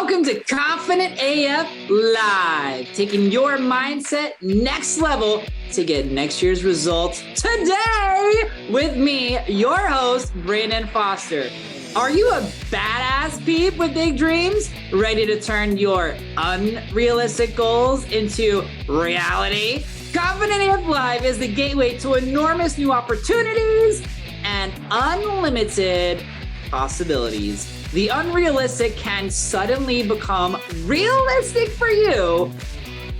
Welcome to Confident AF Live, taking your mindset next level to get next year's results today with me, your host, Brandon Foster. Are you a badass peep with big dreams, ready to turn your unrealistic goals into reality? Confident AF Live is the gateway to enormous new opportunities and unlimited possibilities. The unrealistic can suddenly become realistic for you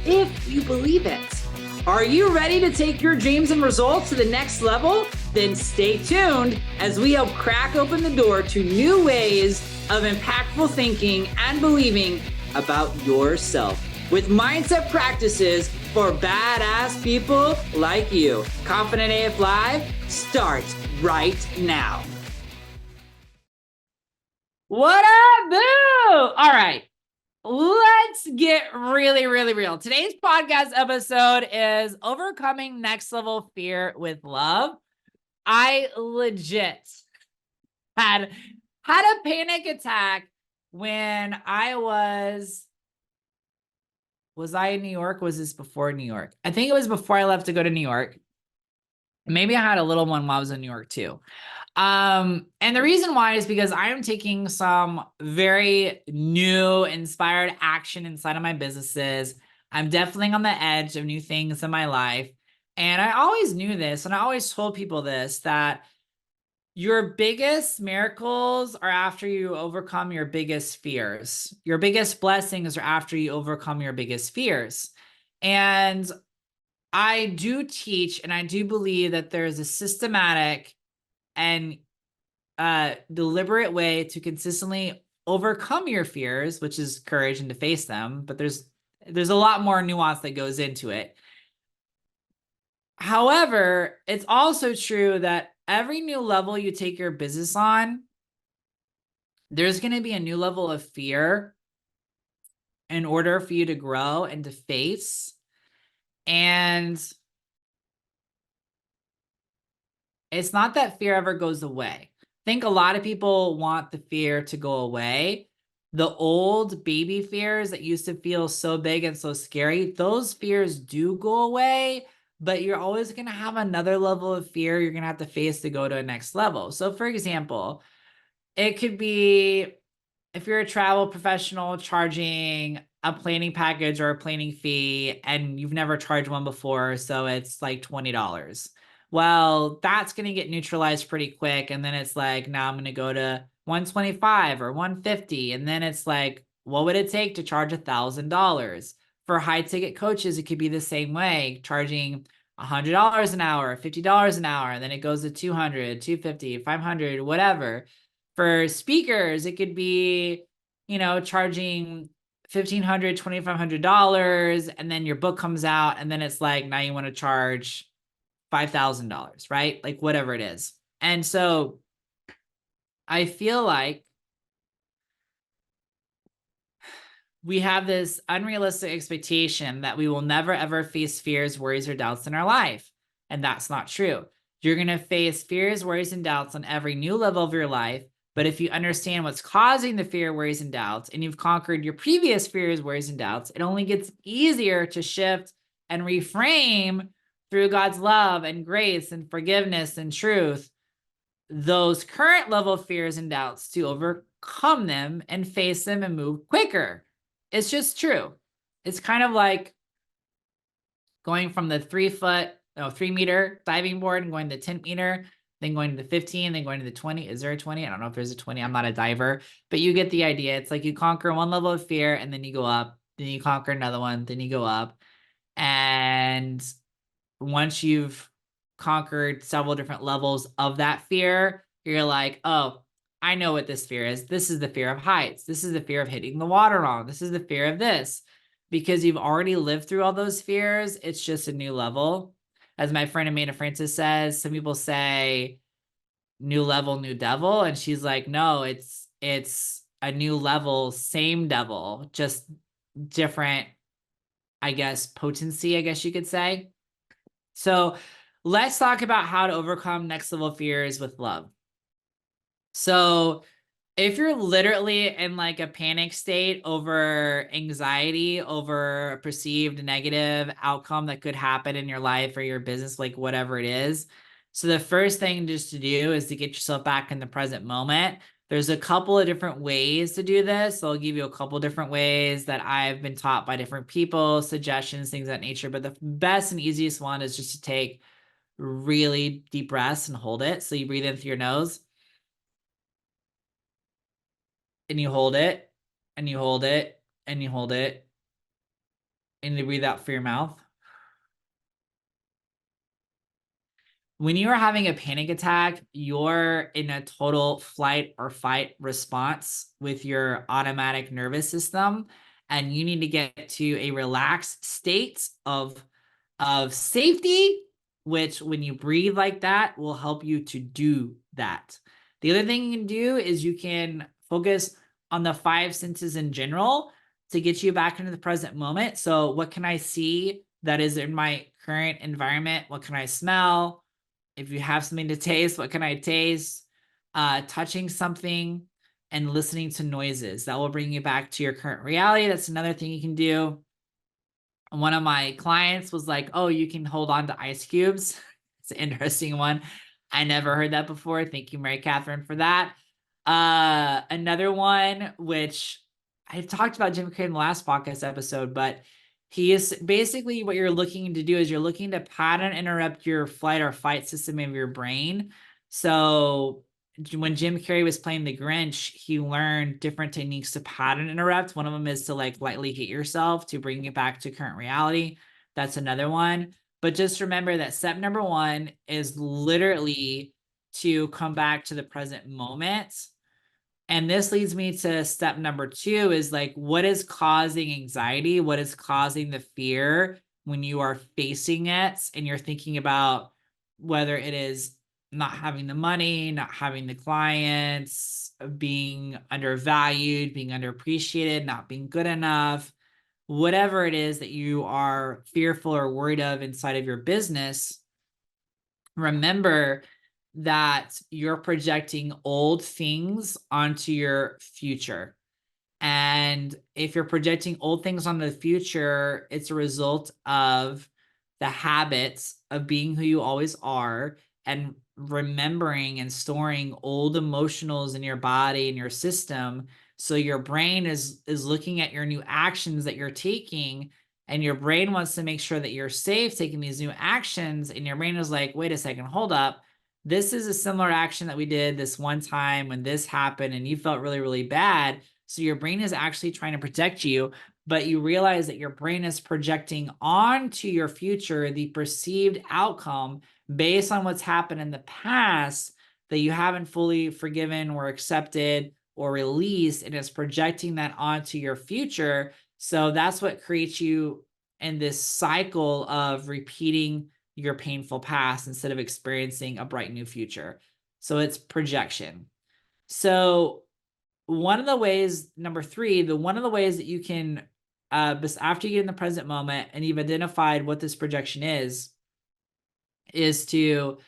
if you believe it. Are you ready to take your dreams and results to the next level? Then stay tuned as we help crack open the door to new ways of impactful thinking and believing about yourself with mindset practices for badass people like you. Confident AF Live starts right now. What up, boo? All right, let's get really real. Today's podcast episode is overcoming next level fear with love. I legit had a panic attack when I was I in New York? Was this before New York? I think it was before I left to go to New York. Maybe I had a little one while I was in New York too. And the reason why is because I am taking some very new inspired action inside of my businesses. I'm definitely on the edge of new things in my life. And I always knew this, and I always told people this, that your biggest miracles are after you overcome your biggest fears. Your biggest blessings are after you overcome your biggest fears. And I do teach, and I do believe that there's a systematic and deliberate way to consistently overcome your fears, which is courage and to face them. But there's a lot more nuance that goes into it. However, it's also true that every new level you take your business on, there's going to be a new level of fear in order for you to grow and to face. And it's not that fear ever goes away. I think a lot of people want the fear to go away. The old baby fears that used to feel so big and so scary, those fears do go away, but you're always going to have another level of fear you're going to have to face to go to a next level. So for example, it could be if you're a travel professional charging a planning package or a planning fee and you've never charged one before, so it's like $20. Well, that's going to get neutralized pretty quick. And then it's like, now I'm going to go to 125 or 150. And then it's like, what would it take to charge $1,000? For high ticket coaches, it could be the same way, charging $100 an hour, $50 an hour. And then it goes to 200, 250, 500, whatever. For speakers, it could be, charging $1,500, $2,500. And then your book comes out. And then it's like, now you want to charge $5,000, right? Like whatever it is. And so I feel like we have this unrealistic expectation that we will never ever face fears, worries, or doubts in our life. And that's not true. You're going to face fears, worries, and doubts on every new level of your life. But if you understand what's causing the fear, worries, and doubts, and you've conquered your previous fears, worries, and doubts, it only gets easier to shift and reframe through God's love and grace and forgiveness and truth, those current level fears and doubts, to overcome them and face them and move quicker. It's just true. It's kind of like going from the 3 meter diving board and going to the 10 meter, then going to the 15, then going to the 20. Is there a 20? I don't know if there's a 20. I'm not a diver, but you get the idea. It's like you conquer one level of fear and then you go up, then you conquer another one, then you go up. And once you've conquered several different levels of that fear, you're like, oh, I know what this fear is. This is the fear of heights. This is the fear of hitting the water wrong. This is the fear of this. Because you've already lived through all those fears, it's just a new level. As my friend Amanda Francis says, some people say new level, new devil. And she's like, no, it's a new level, same devil, just different, I guess, potency, I guess you could say. So let's talk about how to overcome next level fears with love. So If you're literally in like a panic state over anxiety, over a perceived negative outcome that could happen in your life or your business, like whatever it is. So the first thing just to do is to get yourself back in the present moment. There's a couple of different ways to do this. So I'll give you a couple different ways that I've been taught by different people, suggestions, things of that nature. But the best and easiest one is just to take really deep breaths and hold it. So you breathe in through your nose and you hold it and you hold it and you hold it and you breathe out through your mouth. When you are having a panic attack, you're in a total flight or fight response with your automatic nervous system, and you need to get to a relaxed state of safety, which when you breathe like that will help you to do that. The other thing you can do is you can focus on the five senses in general to get you back into the present moment. So what can I see that is in my current environment? What can I smell? If you have something to taste, what can I taste? Touching something and listening to noises. That will bring you back to your current reality. That's another thing you can do. One of my clients was like, oh, you can hold on to ice cubes. It's an interesting one. I never heard that before. Thank you, Mary Catherine, for that. Another one, which I talked about Jim Carrey in the last podcast episode, but he is basically what you're looking to do is you're looking to pattern interrupt your flight or fight system of your brain. So when Jim Carrey was playing the Grinch, he learned different techniques to pattern interrupt. One of them is to like lightly hit yourself to bring you back to current reality. That's another one. But just remember that step number one is literally to come back to the present moment. And this leads me to step number two is like, what is causing anxiety? What is causing the fear when you are facing it and you're thinking about whether it is not having the money, not having the clients, being undervalued, being underappreciated, not being good enough, whatever it is that you are fearful or worried of inside of your business. Remember that you're projecting old things onto your future. And if you're projecting old things onto the future, it's a result of the habits of being who you always are and remembering and storing old emotionals in your body and your system. So your brain is looking at your new actions that you're taking, and your brain wants to make sure that you're safe taking these new actions. And your brain is like, wait a second, hold up. This is a similar action that we did this one time when this happened and you felt really, really bad. So your brain is actually trying to protect you, but you realize that your brain is projecting onto your future the perceived outcome based on what's happened in the past that you haven't fully forgiven or accepted or released, and it's projecting that onto your future. So that's what creates you in this cycle of repeating your painful past instead of experiencing a bright new future. So it's projection. So one of the ways, number three, one of the ways that you can, after you get in the present moment and you've identified what this projection is to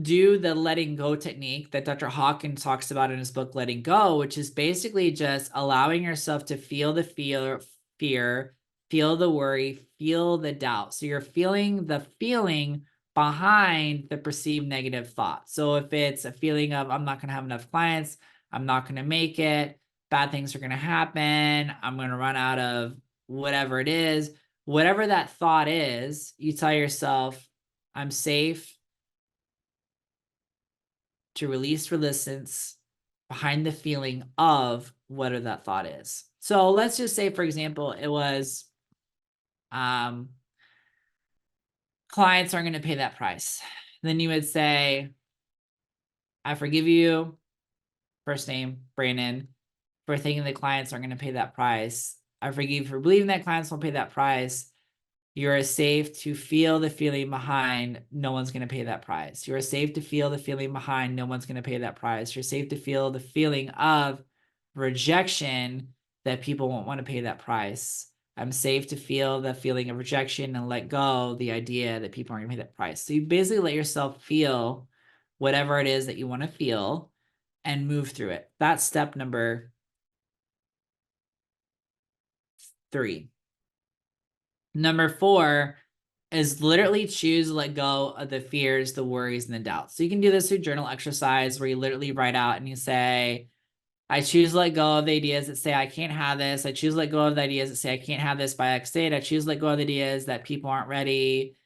do the letting go technique that Dr. Hawkins talks about in his book, Letting Go, which is basically just allowing yourself to feel the fear, feel the worry, feel the doubt. So you're feeling the feeling behind the perceived negative thought. So if it's a feeling of, I'm not going to have enough clients, I'm not going to make it, bad things are going to happen, I'm going to run out of whatever it is, whatever that thought is, you tell yourself, I'm safe to release resistance behind the feeling of whatever that thought is. So let's just say, for example, it was clients aren't going to pay that price. Then you would say, I forgive you, first name, Brandon, for thinking the clients aren't going to pay that price. I forgive you for believing that clients won't pay that price. You're safe to feel the feeling behind no one's going to pay that price. You're safe to feel the feeling behind no one's going to pay that price. You're safe to feel the feeling of rejection that people won't want to pay that price. I'm safe to feel the feeling of rejection and let go the idea that people aren't going to pay that price. So you basically let yourself feel whatever it is that you want to feel. and move through it. That's step number 3. Number 4 is literally choose to let go of the fears, the worries, and the doubts. So you can do this through journal exercise where you literally write out and you say, I choose to let go of the ideas that say I can't have this. I choose to let go of the ideas that say I can't have this by X date. I choose to let go of the ideas that people aren't ready.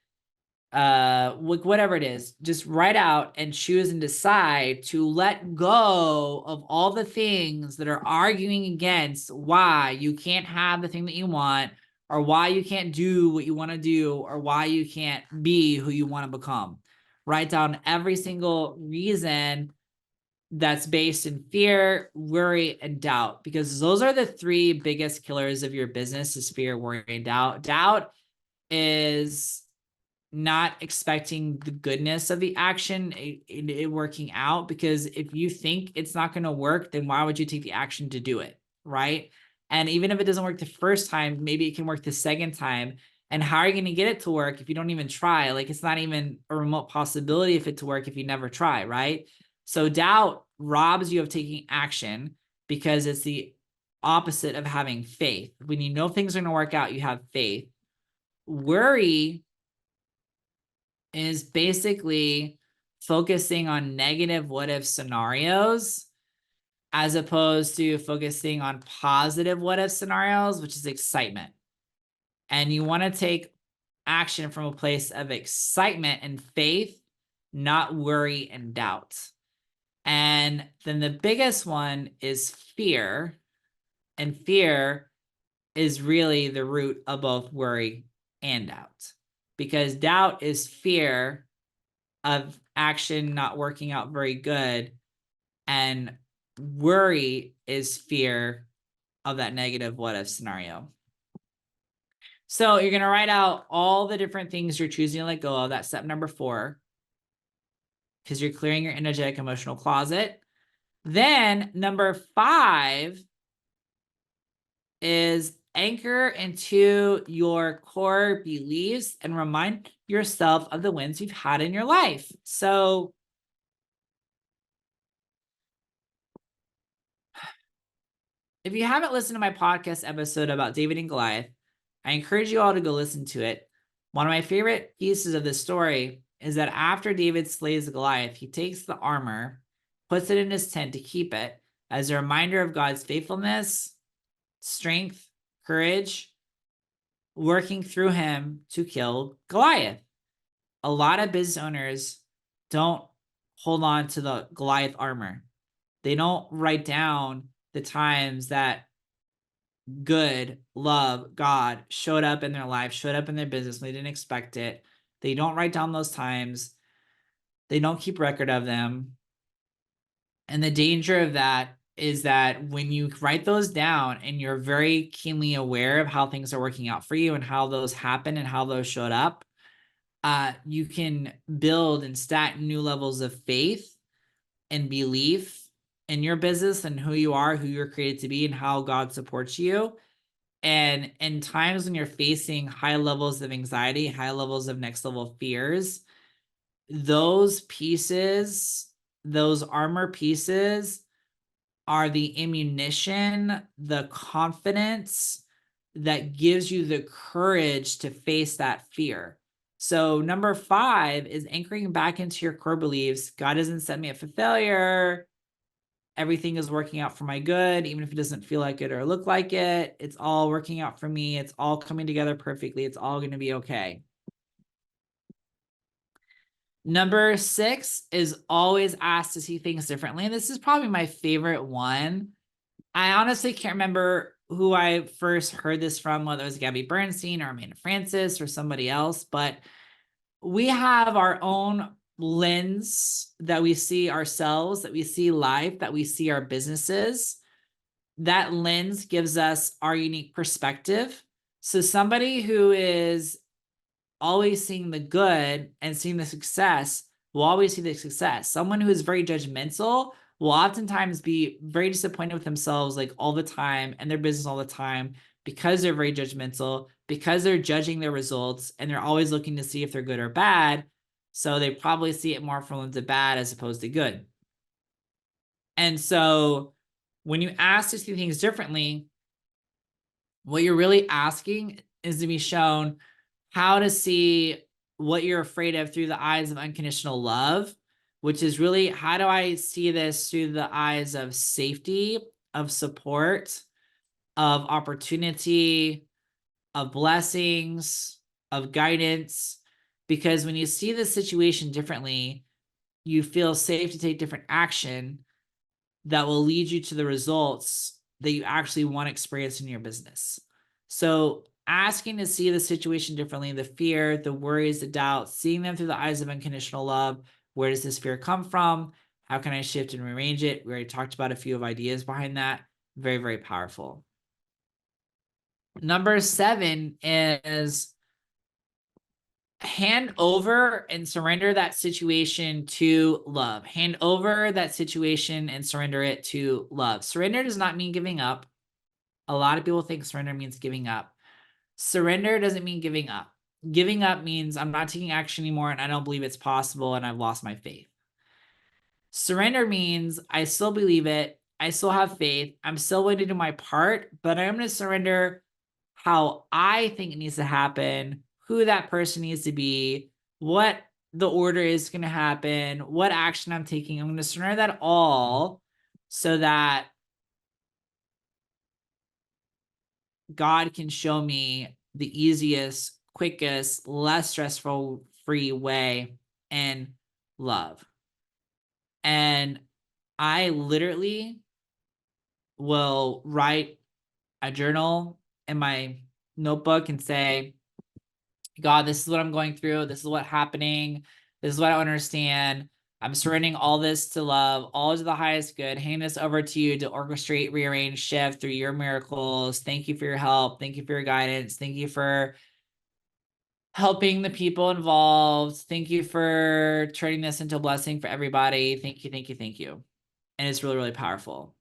Whatever it is, just write out and choose and decide to let go of all the things that are arguing against why you can't have the thing that you want, or why you can't do what you want to do, or why you can't be who you want to become. Write down every single reason that's based in fear, worry, and doubt, because those are the 3 biggest killers of your business: is fear, worry, and doubt. Doubt is not expecting the goodness of the action it working out, because if you think it's not going to work, then why would you take the action to do it, right? And even if it doesn't work the first time, maybe it can work the second time. And how are you going to get it to work if you don't even try? Like, it's not even a remote possibility if it to work if you never try, right? So doubt robs you of taking action because it's the opposite of having faith. When you know things are going to work out, you have faith. Worry is basically focusing on negative what if scenarios as opposed to focusing on positive what if scenarios, which is excitement. And you want to take action from a place of excitement and faith, not worry and doubt. And then the biggest one is fear. And fear is really the root of both worry and doubt, because doubt is fear of action not working out very good, and worry is fear of that negative what if scenario. So you're going to write out all the different things you're choosing to let go of. That's step number 4, because you're clearing your energetic emotional closet. Then number 5 is anchor into your core beliefs and remind yourself of the wins you've had in your life. So if you haven't listened to my podcast episode about David and Goliath, I encourage you all to go listen to it. One of my favorite pieces of this story is that after David slays Goliath, he takes the armor, puts it in his tent to keep it as a reminder of God's faithfulness, strength, courage, working through him to kill Goliath. A lot of business owners don't hold on to the Goliath armor. They don't write down the times that good, love, God showed up in their life, showed up in their business. They didn't expect it. They don't write down those times. They don't keep record of them. And the danger of that is that when you write those down and you're very keenly aware of how things are working out for you and how those happen and how those showed up, you can build and stack new levels of faith and belief in your business and who you are, who you're created to be, and how God supports you. And in times when you're facing high levels of anxiety, high levels of next level fears, those pieces, those armor pieces are the ammunition, the confidence that gives you the courage to face that fear. So number 5 is anchoring back into your core beliefs. God doesn't set me up for failure. Everything is working out for my good, even if it doesn't feel like it or look like it. It's all working out for me. It's all coming together perfectly. It's all going to be okay. Number 6 is always ask to see things differently. And this is probably my favorite one. I honestly can't remember who I first heard this from, whether it was Gabby Bernstein or Amanda Francis or somebody else, but we have our own lens that we see ourselves, that we see life, that we see our businesses. That lens gives us our unique perspective. So somebody who is always seeing the good and seeing the success will always see the success. Someone who is very judgmental will oftentimes be very disappointed with themselves, like all the time, and their business all the time, because they're very judgmental, because they're judging their results and they're always looking to see if they're good or bad. So they probably see it more from the bad as opposed to good. And so when you ask to see things differently, what you're really asking is to be shown how to see what you're afraid of through the eyes of unconditional love, which is really, how do I see this through the eyes of safety, of support, of opportunity, of blessings, of guidance? Because when you see the situation differently, you feel safe to take different action that will lead you to the results that you actually want to experience in your business. So asking to see the situation differently, the fear, the worries, the doubts, seeing them through the eyes of unconditional love. Where does this fear come from? How can I shift and rearrange it? We already talked about a few of ideas behind that. Very, very powerful. Number 7 is hand over and surrender that situation to love. Hand over that situation and surrender it to love. Surrender does not mean giving up. A lot of people think surrender means giving up. Surrender doesn't mean giving up. Giving up means I'm not taking action anymore and I don't believe it's possible and I've lost my faith. Surrender means I still believe it. I still have faith. I'm still willing to do my part, but I'm going to surrender how I think it needs to happen, who that person needs to be, what the order is going to happen, what action I'm taking. I'm going to surrender that all so that God can show me the easiest, quickest, less stressful, free way in love. And I literally will write a journal in my notebook and say, God, this is what I'm going through. This is what's happening. This is what I understand. I'm surrendering all this to love, all to the highest good. Handing this over to you to orchestrate, rearrange, shift through your miracles. Thank you for your help. Thank you for your guidance. Thank you for helping the people involved. Thank you for turning this into a blessing for everybody. Thank you, thank you, thank you. And it's really, really powerful.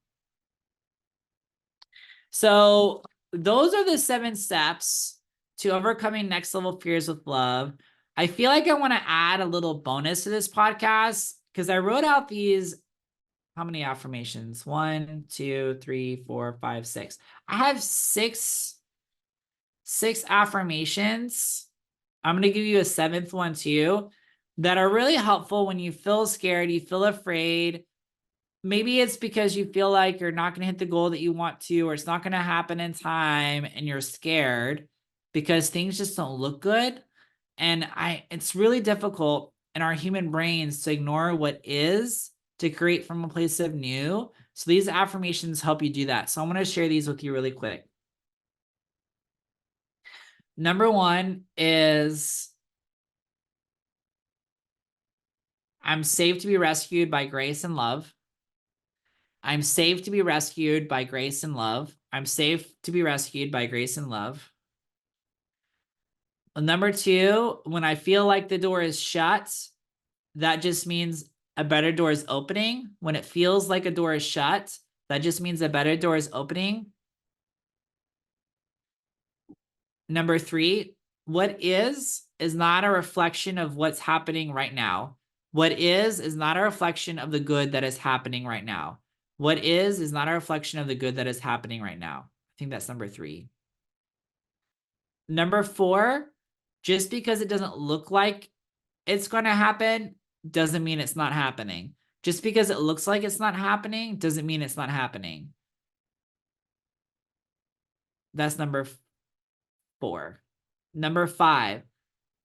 So those are the 7 steps to overcoming next level fears with love. I feel like I want to add a little bonus to this podcast because I wrote out these, how many affirmations? 1, 2, 3, 4, 5, 6. I have six affirmations. I'm going to give you a 7th one too, that are really helpful when you feel scared, you feel afraid. Maybe it's because you feel like you're not going to hit the goal that you want to, or it's not going to happen in time and you're scared because things just don't look good. And it's really difficult in our human brains to ignore what is to create from a place of new. So these affirmations help you do that. So I'm going to share these with you really quick. Number 1 is, I'm safe to be rescued by grace and love. I'm safe to be rescued by grace and love. I'm safe to be rescued by grace and love. Number 2, when I feel like the door is shut, that just means a better door is opening. When it feels like a door is shut, that just means a better door is opening. Number 3, what is not a reflection of what's happening right now. What is not a reflection of the good that is happening right now. What is not a reflection of the good that is happening right now. I think that's number 3. Number 4, just because it doesn't look like it's going to happen doesn't mean it's not happening. Just because it looks like it's not happening doesn't mean it's not happening. That's number 4. Number 5,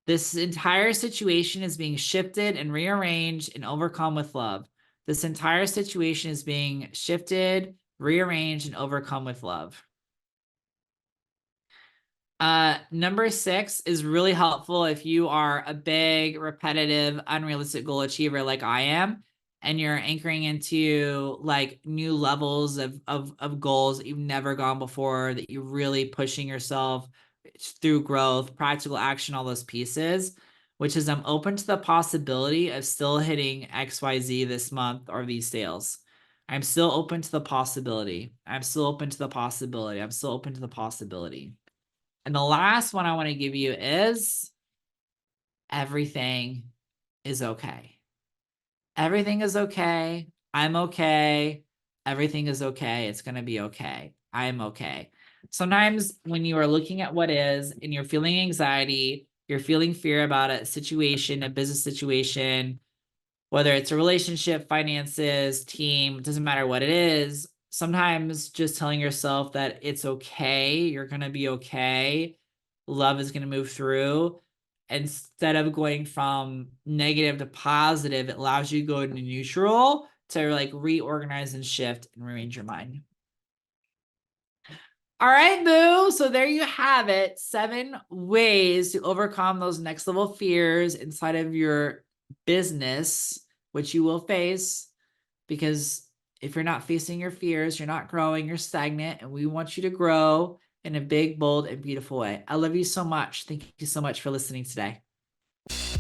this entire situation is being shifted and rearranged and overcome with love. This entire situation is being shifted, rearranged, and overcome with love. Number 6 is really helpful if you are a big, repetitive, unrealistic goal achiever like I am, and you're anchoring into like new levels of goals that you've never gone before, that you're really pushing yourself through growth, practical action, all those pieces, which is I'm open to the possibility of still hitting XYZ this month or these sales. I'm still open to the possibility. I'm still open to the possibility. I'm still open to the possibility. And the last one I want to give you is everything is okay. Everything is okay. I'm okay. everything is okay. It's going to be okay. I am okay. Sometimes when you are looking at what is and you're feeling anxiety, you're feeling fear about a situation, a business situation, whether it's a relationship, finances, team, it doesn't matter what it is. Sometimes just telling yourself that it's okay, you're going to be okay, love is going to move through. Instead of going from negative to positive, it allows you to go into neutral to like reorganize and shift and rearrange your mind. All right, boo. So there you have it. 7 ways to overcome those next level fears inside of your business, which you will face, because if you're not facing your fears, you're not growing, you're stagnant, and we want you to grow in a big, bold, and beautiful way. I love you so much. Thank you so much for listening today.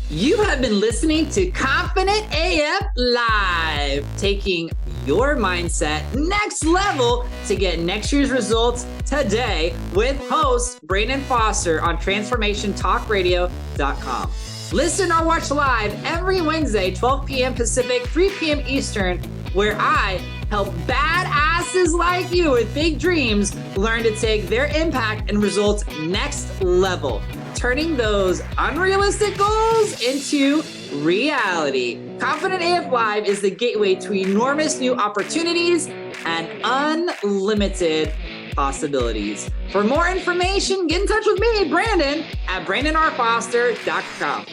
You have been listening to Confident AF Live, taking your mindset next level to get next year's results today with host Brandon Foster on TransformationTalkRadio.com. Listen or watch live every Wednesday, 12 p.m. Pacific, 3 p.m. Eastern, where I help badasses like you with big dreams learn to take their impact and results next level, turning those unrealistic goals into reality. Confident AF Live is the gateway to enormous new opportunities and unlimited possibilities. For more information, get in touch with me, Brandon, at BrandonRFoster.com.